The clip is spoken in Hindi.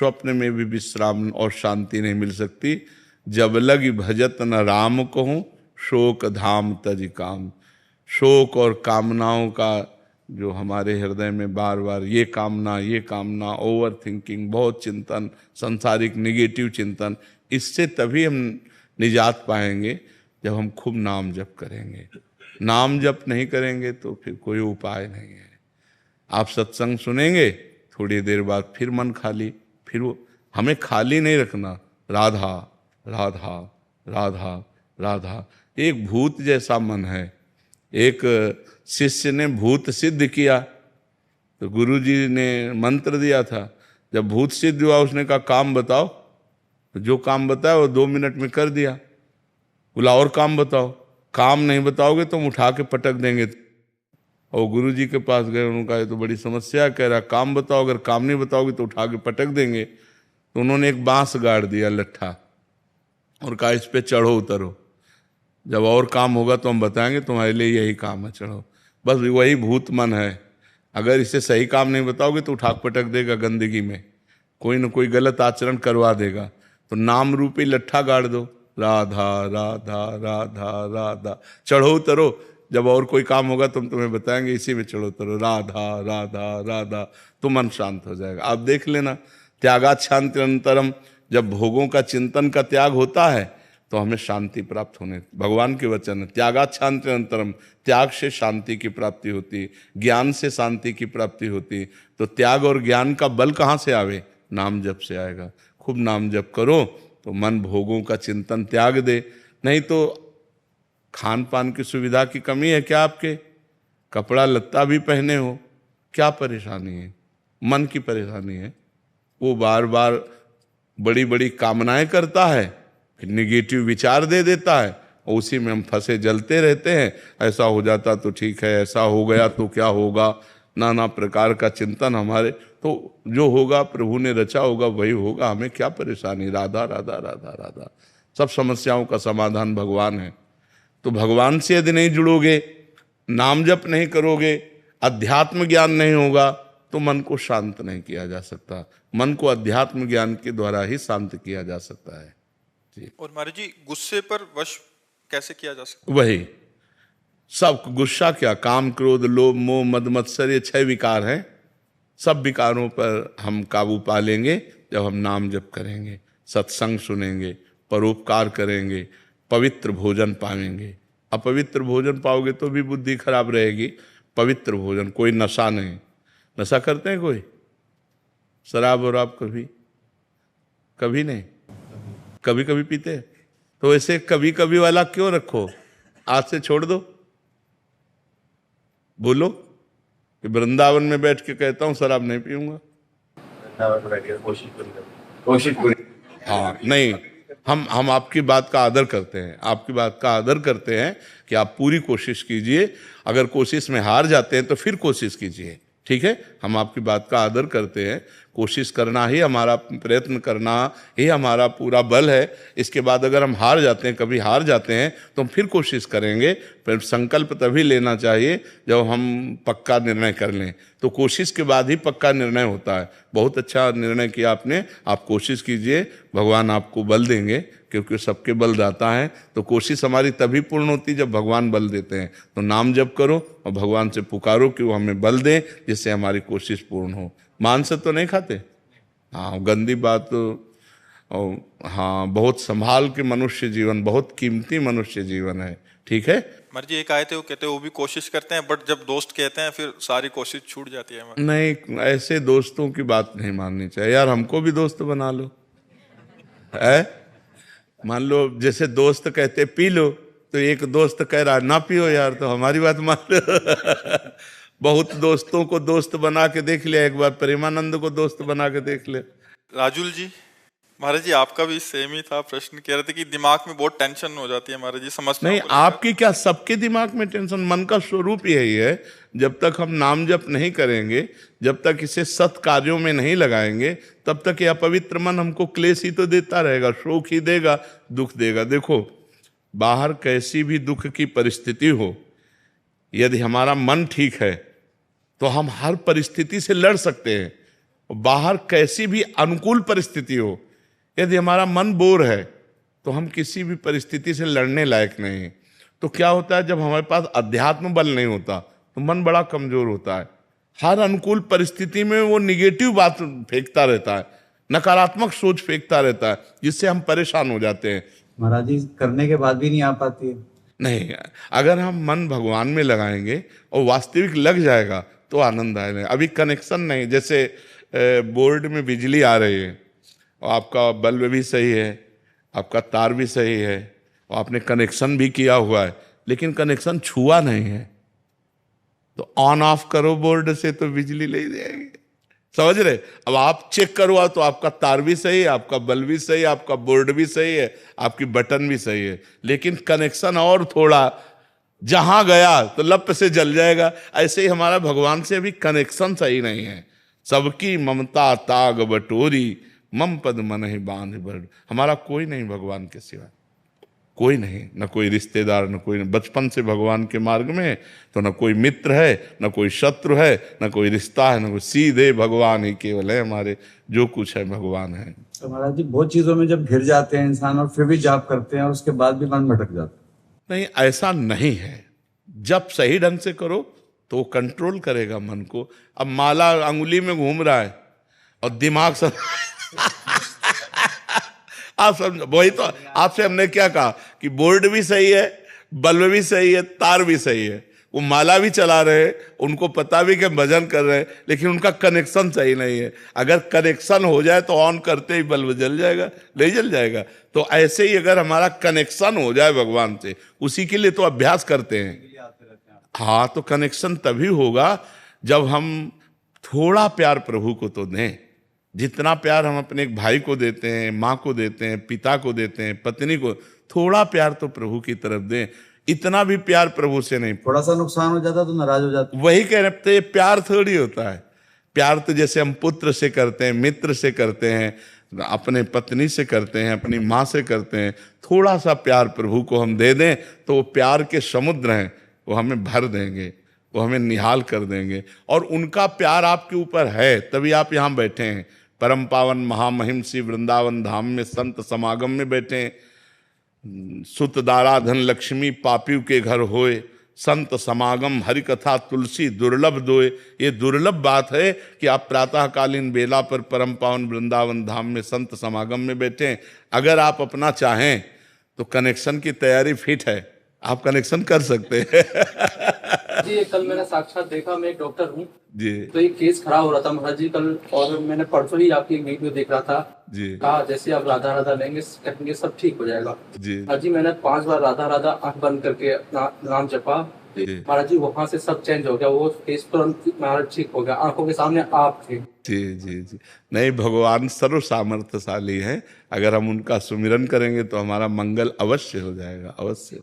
स्वप्न में भी विश्राम और शांति नहीं मिल सकती। जब लग भजत न राम कहूँ, शोक धाम तज काम। शोक और कामनाओं का जो हमारे हृदय में बार बार ये कामना, ओवर थिंकिंग, बहुत चिंतन, संसारिक निगेटिव चिंतन, इससे तभी हम निजात पाएंगे जब हम खूब नाम जप करेंगे। नाम जप नहीं करेंगे तो फिर कोई उपाय नहीं है। आप सत्संग सुनेंगे, थोड़ी देर बाद फिर मन खाली, फिर वो हमें खाली नहीं रखना। राधा राधा राधा राधा, एक भूत जैसा मन है। एक शिष्य ने भूत सिद्ध किया तो गुरुजी ने मंत्र दिया था, जब भूत सिद्ध हुआ उसने कहा काम बताओ, तो जो काम बताया वो 2 मिनट में कर दिया। बोला और काम बताओ, काम नहीं बताओगे तो हम उठा के पटक देंगे। और गुरुजी के पास गए, उन्होंने कहा ये तो बड़ी समस्या, कह रहा काम बताओ, अगर काम नहीं बताओगे तो उठा के पटक देंगे। तो उन्होंने एक बांस गाड़ दिया लट्ठा और कहा इस पे चढ़ो उतरो, जब और काम होगा तो हम बताएंगे, तुम्हारे लिए यही काम है, चढ़ो। बस वही भूत मन है, अगर इसे सही काम नहीं बताओगे तो उठा पटक देगा गंदगी में, कोई न कोई गलत आचरण करवा देगा। तो नाम रूपी लट्ठा गाड़ दो, राधा राधा राधा राधा, चढ़ो उतरो, जब और कोई काम होगा तो हम तुम्हें बताएंगे, इसी में चढ़ो उतरो, राधा राधा राधा, तो मन शांत हो जाएगा। आप देख लेना, त्यागात शांति अनंतरम, जब भोगों का चिंतन का त्याग होता है तो हमें शांति प्राप्त होने, भगवान के वचन है, त्यागात शांति अनंतरम, त्याग से शांति की प्राप्ति होती, ज्ञान से शांति की प्राप्ति होती। तो त्याग और ज्ञान का बल कहाँ से आवे? नाम जप से आएगा। खूब नाम जप करो तो मन भोगों का चिंतन त्याग दे। नहीं तो खान पान की सुविधा की कमी है क्या आपके? कपड़ा लत्ता भी पहने हो, क्या परेशानी है? मन की परेशानी है। वो बार बार बड़ी बड़ी कामनाएं करता है, फिर निगेटिव विचार दे देता है और उसी में हम फंसे जलते रहते हैं। ऐसा हो जाता तो ठीक है, ऐसा हो गया तो क्या होगा, नाना प्रकार का चिंतन हमारे। तो जो होगा प्रभु ने रचा होगा वही होगा, हमें क्या परेशानी? राधा राधा राधा राधा, सब समस्याओं का समाधान भगवान है। तो भगवान से यदि नहीं जुड़ोगे, नाम जप नहीं करोगे, अध्यात्म ज्ञान नहीं होगा तो मन को शांत नहीं किया जा सकता। मन को अध्यात्म ज्ञान के द्वारा ही शांत किया जा सकता है। और महाराज जी, गुस्से पर वश कैसे किया जा सकता? वही सब गुस्सा क्या, काम क्रोध लोभ मोह मद मत्सर, ये 6 विकार हैं। सब विकारों पर हम काबू पा लेंगे जब हम नाम जप करेंगे, सत्संग सुनेंगे, परोपकार करेंगे, पवित्र भोजन पाएंगे। अपवित्र भोजन पाओगे तो भी बुद्धि खराब रहेगी। पवित्र भोजन, कोई नशा नहीं। नशा करते हैं कोई? शराब और आप कभी नहीं, कभी कभी पीते। तो ऐसे कभी कभी वाला क्यों रखो? आज से छोड़ दो। बोलो कि वृंदावन में बैठ के कहता हूं शराब नहीं पीऊंगा। कोशिश पूरी। हाँ नहीं, हम आपकी बात का आदर करते हैं, आपकी बात का आदर करते हैं कि आप पूरी कोशिश कीजिए। अगर कोशिश में हार जाते हैं तो फिर कोशिश कीजिए, ठीक है? हम आपकी बात का आदर करते हैं। कोशिश करना ही हमारा, प्रयत्न करना ही हमारा पूरा बल है। इसके बाद अगर हम हार जाते हैं, कभी हार जाते हैं, तो हम फिर कोशिश करेंगे। फिर संकल्प तभी लेना चाहिए जब हम पक्का निर्णय कर लें। तो कोशिश के बाद ही पक्का निर्णय होता है। बहुत अच्छा निर्णय किया आपने, आप कोशिश कीजिए, भगवान आपको बल देंगे, क्योंकि सबके बलदाता है। तो कोशिश हमारी तभी पूर्ण होती जब भगवान बल देते हैं। तो नाम जप करो और भगवान से पुकारो कि वो हमें बल दें, जिससे हमारी कोशिश पूर्ण हो। मांस तो नहीं खाते? हाँ, गंदी बात। और हाँ, बहुत संभाल के मनुष्य जीवन, बहुत कीमती मनुष्य जीवन है, ठीक है? मर जी, एक आए थे, वो कहते हैं वो भी कोशिश करते हैं, बट जब दोस्त कहते हैं फिर सारी कोशिश छूट जाती है। नहीं, ऐसे दोस्तों की बात नहीं माननी चाहिए यार। हमको भी दोस्त बना लो, है? मान लो जैसे दोस्त कहते पी लो, तो एक दोस्त कह रहा ना पियो यार, तो हमारी बात मान लो। बहुत दोस्तों को दोस्त बना के देख लिया, एक बार प्रेमानंद को दोस्त बना के देख ले। राजुल जी, महाराज जी आपका भी सेम ही था प्रश्न। कह रहे थे कि दिमाग में बहुत टेंशन हो जाती है महाराज जी, समझ नहीं, आपकी क्या, सबके दिमाग में टेंशन। मन का स्वरूप यही है, जब तक हम नाम जप नहीं करेंगे, जब तक इसे सत् कार्यों में नहीं लगाएंगे, तब तक यह पवित्र मन हमको क्लेश ही तो देता रहेगा, शोक ही देगा, दुख देगा। देखो, बाहर कैसी भी दुख की परिस्थिति हो, यदि हमारा मन ठीक है तो हम हर परिस्थिति से लड़ सकते हैं। बाहर कैसी भी अनुकूल परिस्थिति हो, यदि हमारा मन बोर है तो हम किसी भी परिस्थिति से लड़ने लायक नहीं हैं। तो क्या होता है, जब हमारे पास अध्यात्म बल नहीं होता तो मन बड़ा कमजोर होता है। हर अनुकूल परिस्थिति में वो निगेटिव बात फेंकता रहता है, नकारात्मक सोच फेंकता रहता है, जिससे हम परेशान हो जाते हैं। महाराज जी, करने के बाद भी नहीं आ पाती है। नहीं, अगर हम मन भगवान में लगाएंगे और वास्तविक लग जाएगा तो आनंद आएगा। अभी कनेक्शन नहीं, जैसे बोर्ड में बिजली आ रही है और आपका बल्ब भी सही है, आपका तार भी सही है और आपने कनेक्शन भी किया हुआ है, लेकिन कनेक्शन छुआ नहीं है, तो ऑन ऑफ करो बोर्ड से तो बिजली ले जाएगी। समझ रहे? अब आप चेक करवा तो आपका तार भी सही है, आपका बल्ब भी सही है, आपका बोर्ड भी सही है, आपकी बटन भी सही है, लेकिन कनेक्शन और थोड़ा जहां गया तो लप से जल जाएगा। ऐसे ही हमारा भगवान से अभी कनेक्शन सही नहीं है। सबकी ममता ताग बटोरी, मम पद मन ही बांध बड़। हमारा कोई नहीं भगवान के सिवा, कोई नहीं, न कोई रिश्तेदार, न कोई, बचपन से भगवान के मार्ग में तो न कोई मित्र है, न कोई शत्रु है, न कोई रिश्ता है, न कोई, सीधे भगवान ही केवल है हमारे। जो कुछ है भगवान है। तो महाराज जी, बहुत चीजों में जब घिर जाते हैं इंसान और फिर भी जाप करते हैं और उसके बाद भी मन भटक जाता है। नहीं, ऐसा नहीं है। जब सही ढंग से करो तो वो कंट्रोल करेगा मन को। अब माला अंगुली में घूम रहा है और दिमाग सब आप समझो, वही तो आपसे हमने क्या कहा कि बोर्ड भी सही है, बल्ब भी सही है, तार भी सही है, वो माला भी चला रहे, उनको पता भी कि भजन कर रहे हैं, लेकिन उनका कनेक्शन सही नहीं है। अगर कनेक्शन हो जाए तो ऑन करते ही बल्ब जल जाएगा, नहीं जल जाएगा। तो ऐसे ही अगर हमारा कनेक्शन हो जाए भगवान से, उसी के लिए तो अभ्यास करते हैं। हाँ, तो कनेक्शन तभी होगा जब हम थोड़ा प्यार प्रभु को तो दें। जितना प्यार हम अपने एक भाई को देते हैं, माँ को देते हैं, पिता को देते हैं, पत्नी को, थोड़ा प्यार तो प्रभु की तरफ दें। इतना भी प्यार प्रभु से नहीं। थोड़ा सा नुकसान हो जाता तो नाराज हो जाते। वही कह रहे थे, प्यार थोड़ी होता है। प्यार तो जैसे हम पुत्र से करते हैं, मित्र से करते हैं, अपने पत्नी से करते हैं, अपनी माँ से करते हैं। थोड़ा सा प्यार प्रभु को हम दे दें तो वो प्यार के समुद्र हैं, वो हमें भर देंगे, वो हमें निहाल कर देंगे। और उनका प्यार आपके ऊपर है, तभी आप यहाँ बैठे हैं। परम पावन महामहिम श्री वृंदावन धाम में संत समागम में बैठे हैं। सुत दारा धन लक्ष्मी पापियों के घर होए, संत समागम हरि कथा तुलसी दुर्लभ दोए। ये दुर्लभ बात है कि आप प्रातःकालीन बेला पर परम पावन वृंदावन धाम में संत समागम में बैठे हैं। अगर आप अपना चाहें तो कनेक्शन की तैयारी फिट है, आप कनेक्शन कर सकते हैं। जी, कल मैंने साक्षात देखा, मैं एक डॉक्टर हूँ जी। तो एक केस खराब हो रहा था महाराज जी कल, और मैंने परसों ही आपकी वीडियो देख रहा था जी। कहा जैसे आप राधा राधा लेंगे कहेंगे सब ठीक हो जाएगा। जी। महाराज जी, मैंने 5 बार राधा राधा आंख बंद करके अपना नाम जपा, महाराज जी वहां से सब चेंज हो गया, वो केस तुरंत महाराज ठीक हो गया, आंखों के सामने आप थे। जी जी जी। नहीं, भगवान सर्व सामर्थ्यशाली हैं। अगर हम उनका सुमिरन करेंगे तो हमारा मंगल अवश्य हो जाएगा, अवश्य।